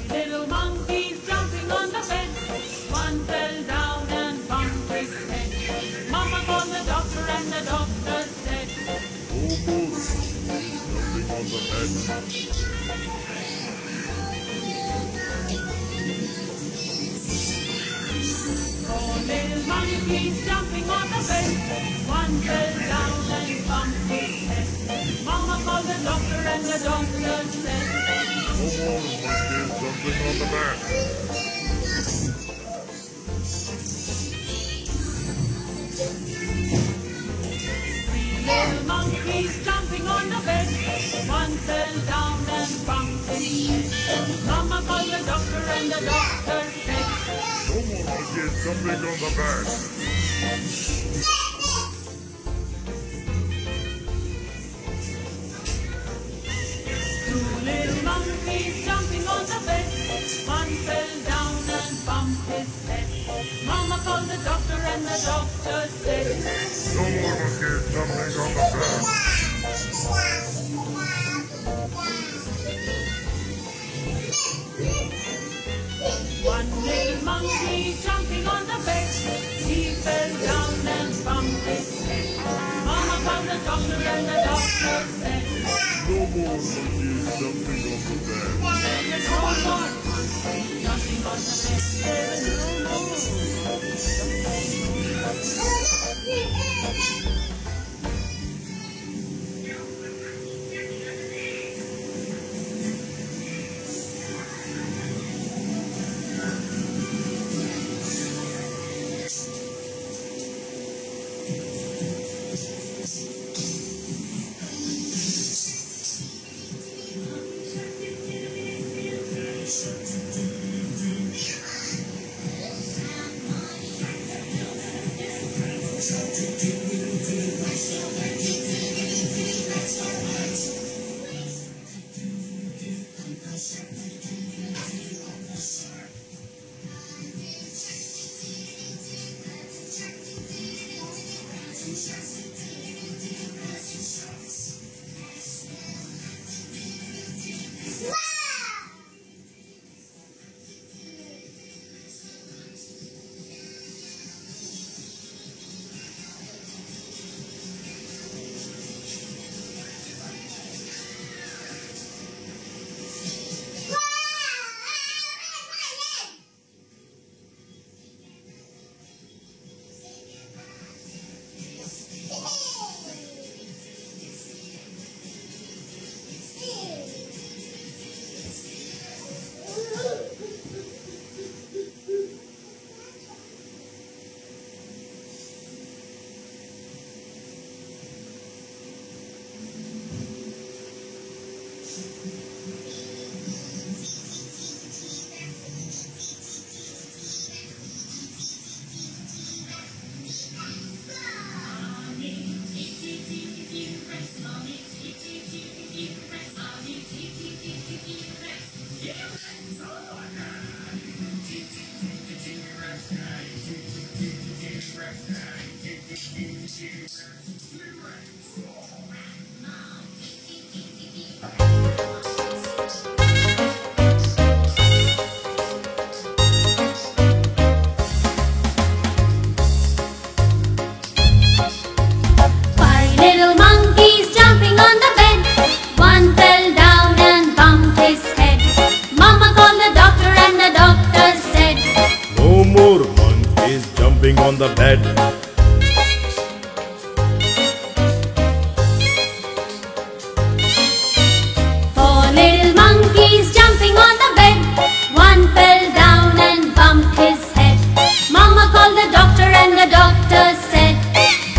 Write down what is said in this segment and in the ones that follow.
Little monkeys jumping on the bed. One fell down and bumped his head. Mama called the doctor and the doctor said, "Oh, boy, jumping on the bed." Oh, little monkeys jumping on the bed. One fell down and bumped his head. Mama called the doctor and the doctor said, "No more monkeys jumping on the bed." Little monkeys jumping on the bed. One fell down and bumped his head. Mama called the doctor and the doctor said, "No more monkeys jumping on the bed." Two little monkeys jumping on the bed. One fell down and bumped his head. Mama called the doctor and the doctor said, "No more monkeys jumping on the bed." One little monkey jumping on the bed. He fell down and bumped his head. Mama called the doctor and the doctor said, "No more monkeys jumping on the bed." "There's no more monkeys jumping on the bed. There's no more." jumping on the bed. Four little monkeys jumping on the bed. One fell down and bumped his head. Mama called the doctor and the doctor said,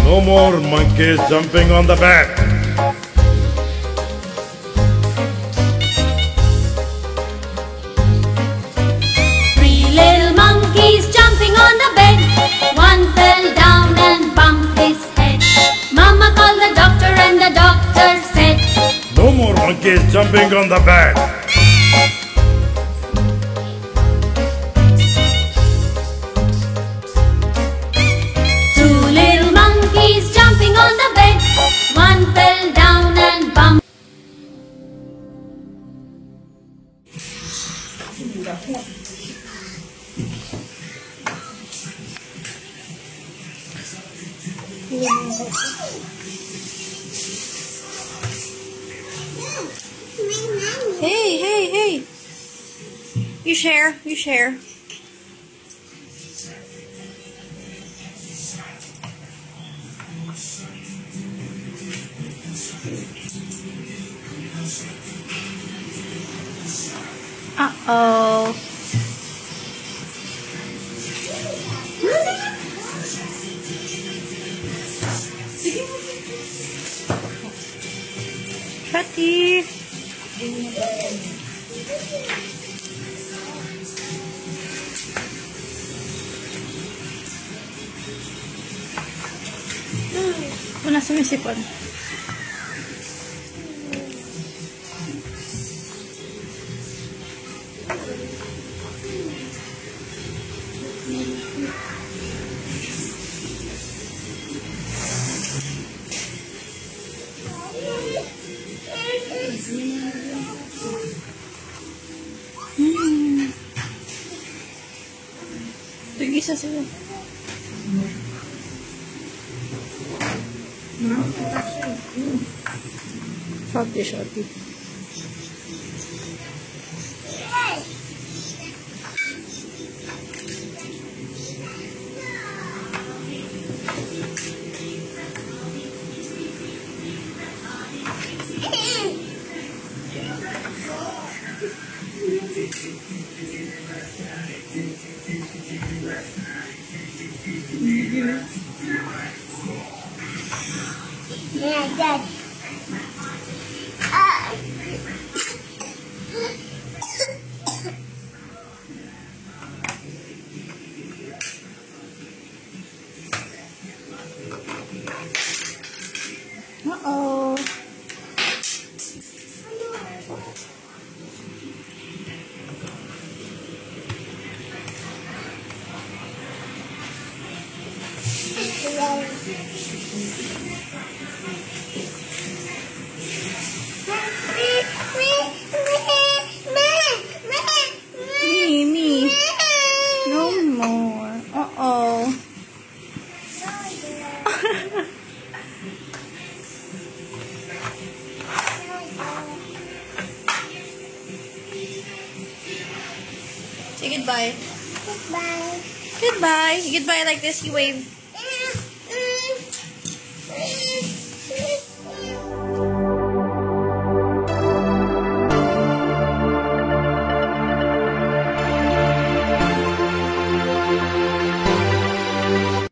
No more monkeys jumping on the bed. monkeys jumping on the bed. Two little monkeys jumping on the bed. One fell down and bumped. Hey. You share. Uh-oh. Patty. Una sumisipon. Tigisa sila. Shorty. Yeah, Dad. Uh-oh. Mimi. No more. Uh-oh. Say goodbye. Goodbye. Goodbye. Goodbye like this. You wave.